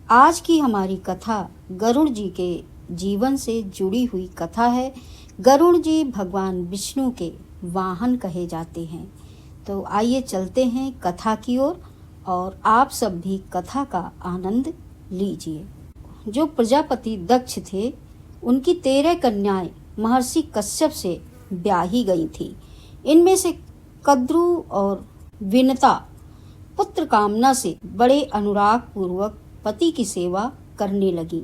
आज की हमारी कथा गरुड़ जी के जीवन से जुड़ी हुई कथा है। गरुड़ जी भगवान विष्णु के वाहन कहे जाते हैं। तो आइए चलते हैं कथा की ओर और आप सब भी कथा का आनंद लीजिए। जो प्रजापति दक्ष थे, उनकी 13 कन्याएं महर्षि कश्यप से ब्याही गई थी। इनमें से कद्रु और विनता पुत्र कामना से बड़े अनुराग पूर्वक पति की सेवा करने लगी।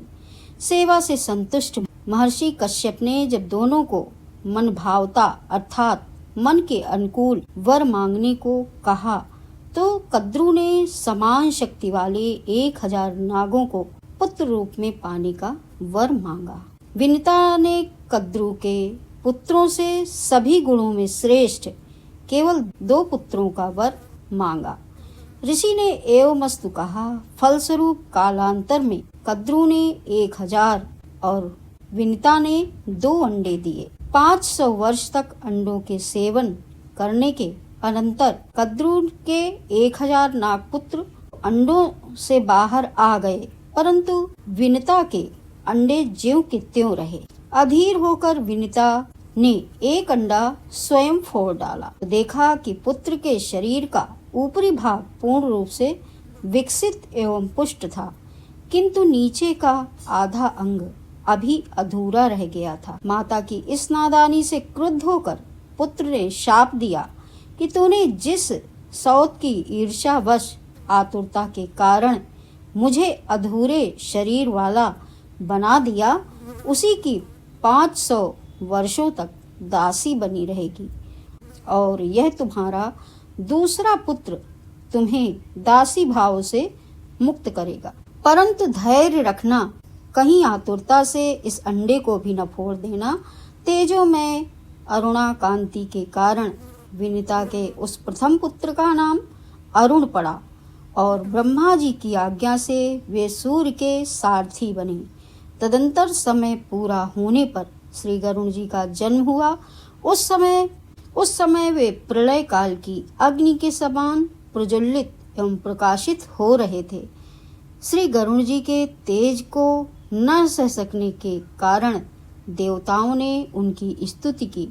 सेवा से संतुष्ट महर्षि कश्यप ने जब दोनों को मन भावता अर्थात मन के अनुकूल वर मांगने को कहा, तो कद्रु ने समान शक्ति वाले 1000 नागों को पुत्र रूप में पाने का वर मांगा। विनिता ने कद्रु के पुत्रों से सभी गुणों में श्रेष्ठ केवल 2 पुत्रों का वर मांगा। ऋषि ने एवमस्तु कहा। फलस्वरूप कालांतर में कद्रु ने 1000 और विनिता ने 2 अंडे दिए। 500 वर्ष तक अंडों के सेवन करने के अनंतर कद्रु के 1000 नागपुत्र अंडों से बाहर आ गए, परंतु विनिता के अंडे ज्यों के त्यों रहे। अधीर होकर विनिता ने एक अंडा स्वयं फोड़ डाला। देखा कि पुत्र के शरीर का ऊपरी भाग पूर्ण रूप से विकसित एवं पुष्ट था, किंतु नीचे का आधा अंग अभी अधूरा रह गया था। माता की इस नादानी से क्रुद्ध होकर पुत्र ने शाप दिया कि तूने जिस सौत की ईर्ष्यावश आतुरता के कारण मुझे अधूरे शरीर वाला बना दिया, उसी की 500 वर्षों तक दासी बनी रहेगी और यह तुम्हारा दूसरा पुत्र तुम्हें दासी भाव से मुक्त करेगा। परंतु धैर्य रखना, कहीं आतुरता से इस अंडे को भी न फोड़ देना। तेजोमय अरुणा कांति के कारण विनिता के उस प्रथम पुत्र का नाम अरुण पड़ा और ब्रह्मा जी की आज्ञा से वे सूर्य के सारथी बने। तदंतर समय पूरा होने पर श्री गरुड़ जी का जन्म हुआ। उस समय वे प्रलय काल की अग्नि के समान प्रज्वलित एवं प्रकाशित हो रहे थे। श्री गरुड़ जी के तेज को न सह सकने के कारण देवताओं ने उनकी स्तुति की,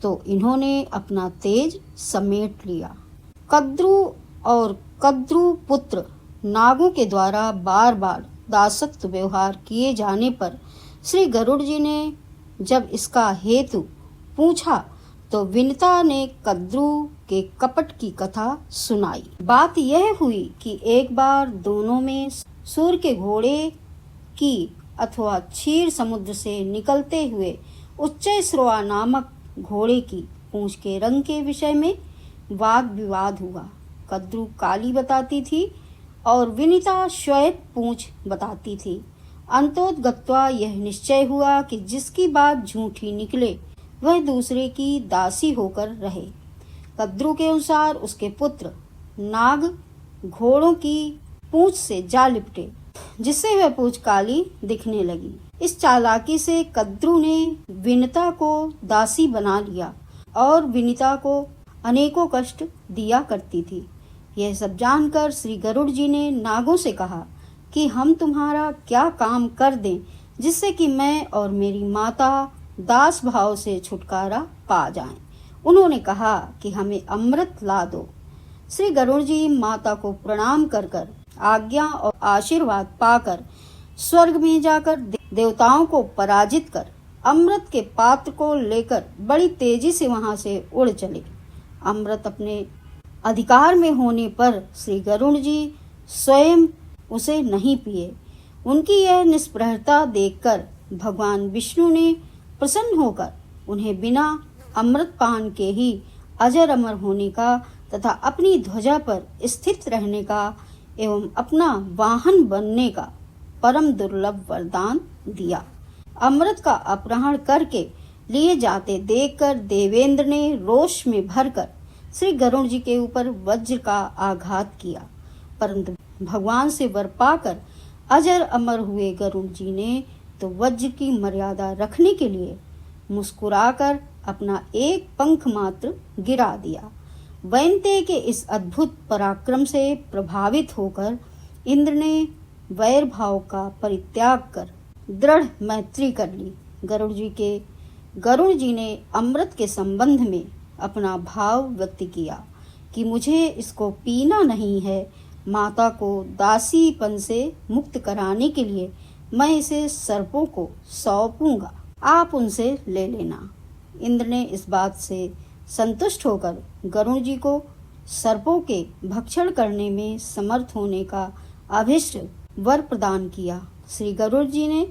तो इन्होंने अपना तेज समेट लिया। कद्रु और कद्रु पुत्र नागों के द्वारा बार बार दासत्व व्यवहार किए जाने पर श्री गरुड़ जी ने जब इसका हेतु पूछा, तो विनिता ने कद्रु के कपट की कथा सुनाई। बात यह हुई कि एक बार दोनों में सूर्य के घोड़े की अथवा क्षीर समुद्र से निकलते हुए उच्चैश्रवा नामक घोड़े की पूंछ के रंग के विषय में वाद विवाद हुआ। कद्रु काली बताती थी और विनिता श्वेत पूंछ बताती थी। अंतोतगत्वा यह निश्चय हुआ कि जिसकी बात झूठी निकले वह दूसरे की दासी होकर रहे। कद्रु के अनुसार उसके पुत्र नाग घोड़ों की पूंछ से जा लिपटे, जिससे वह पूंछ काली दिखने लगी। इस चालाकी से कद्रु ने विनिता को दासी बना लिया और विनिता को अनेकों कष्ट दिया करती थी। यह सब जानकर श्री गरुड़ जी ने नागों से कहा कि हम तुम्हारा क्या काम कर दें, जिससे कि मैं और मेरी माता दास भाव से छुटकारा पा जाएं। उन्होंने कहा कि हमें अमृत ला दो। श्री गरुड़ जी माता को प्रणाम कर कर आज्ञा और आशीर्वाद पाकर स्वर्ग में जाकर देवताओं को पराजित कर अमृत के पात्र को लेकर बड़ी तेजी से वहां से उड़ चले। अमृत अपने अधिकार में होने पर श्री गरुड़ जी स्वयं उसे नहीं पिए। उनकी यह निष्प्रहता देखकर भगवान विष्णु ने प्रसन्न होकर उन्हें बिना अमृत पान के ही अजर अमर होने का तथा अपनी ध्वजा पर स्थित रहने का एवं अपना वाहन बनने का परम दुर्लभ वरदान दिया। अमृत का अपहरण करके लिए जाते देखकर देवेंद्र ने रोष में भरकर श्री गरुड़ जी के ऊपर वज्र का आघात किया, परंतु भगवान से वर पाकर अजर अमर हुए गरुड़ जी ने तो वज्र की मर्यादा रखने के लिए मुस्कुराकर अपना एक पंख मात्र गिरा दिया। वैन्तेय के इस अद्भुत पराक्रम से प्रभावित होकर इंद्र ने वैर भाव का परित्याग कर दृढ़ मैत्री कर ली। गरुड़ जी ने अमृत के संबंध में अपना भाव व्यक्त किया कि मुझे इसको पीना नहीं है, माता को दासीपन से मुक्त कराने के लिए मैं इसे सर्पों को सौंपूंगा, आप उनसे ले लेना। इंद्र ने इस बात से संतुष्ट होकर गरुड़ जी को सर्पों के भक्षण करने में समर्थ होने का अभिष्ट वर प्रदान किया। श्री गरुड़ जी ने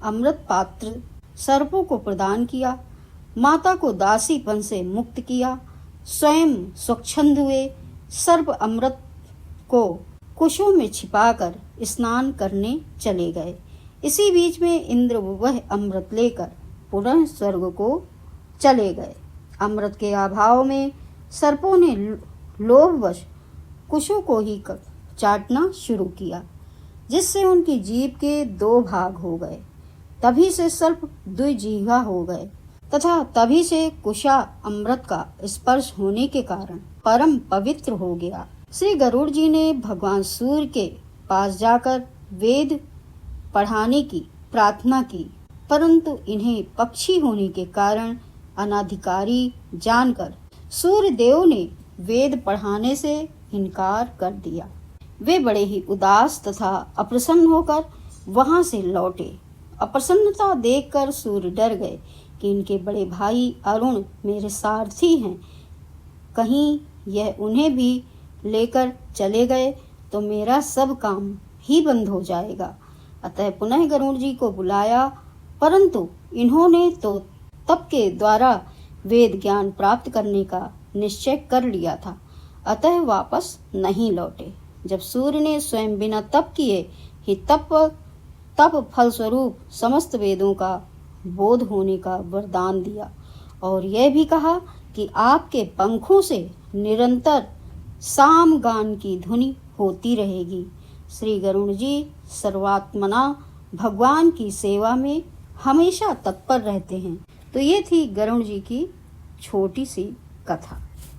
अमृत पात्र सर्पों को प्रदान किया, माता को दासीपन से मुक्त किया, स्वयं स्वच्छंद हुए, सर्प अमृत को कुशों में छिपाकर स्नान करने चले गए। इसी बीच में इंद्र वह अमृत लेकर पुनः स्वर्ग को चले गए। अमृत के अभाव में सर्पों ने लोभवश कुशों को ही चाटना शुरू किया, जिससे उनकी जीभ के 2 भाग हो गए। तभी से सर्प द्विजीवा हो गए तथा तभी से कुशा अमृत का स्पर्श होने के कारण परम पवित्र हो गया। श्री गरुड़ जी ने भगवान सूर्य के पास जाकर वेद पढ़ाने की प्रार्थना की, परंतु इन्हें पक्षी होने के कारण अनाधिकारी जानकर सूर्य देव ने वेद पढ़ाने से इनकार कर दिया। वे बड़े ही उदास तथा अप्रसन्न होकर वहां से लौटे। अप्रसन्नता देखकर सूर्य डर गए कि इनके बड़े भाई अरुण मेरे सारथी हैं, कहीं यह उन्हें भी लेकर चले गए तो मेरा सब काम ही बंद हो जाएगा। अतः पुनः गरुड़ जी को बुलाया, परंतु इन्होंने तो तप के द्वारा वेद ज्ञान प्राप्त करने का निश्चय कर लिया था, अतः वापस नहीं लौटे। जब सूर्य ने स्वयं बिना तप किए ही तप फलस्वरूप समस्त वेदों का बोध होने का वरदान दिया और यह भी कहा कि आपके पंखों से निरंतर साम गान की ध्वनि होती रहेगी। श्री गरुड़ जी सर्वात्मना भगवान की सेवा में हमेशा तत्पर रहते हैं। तो ये थी गरुड़ जी की छोटी सी कथा।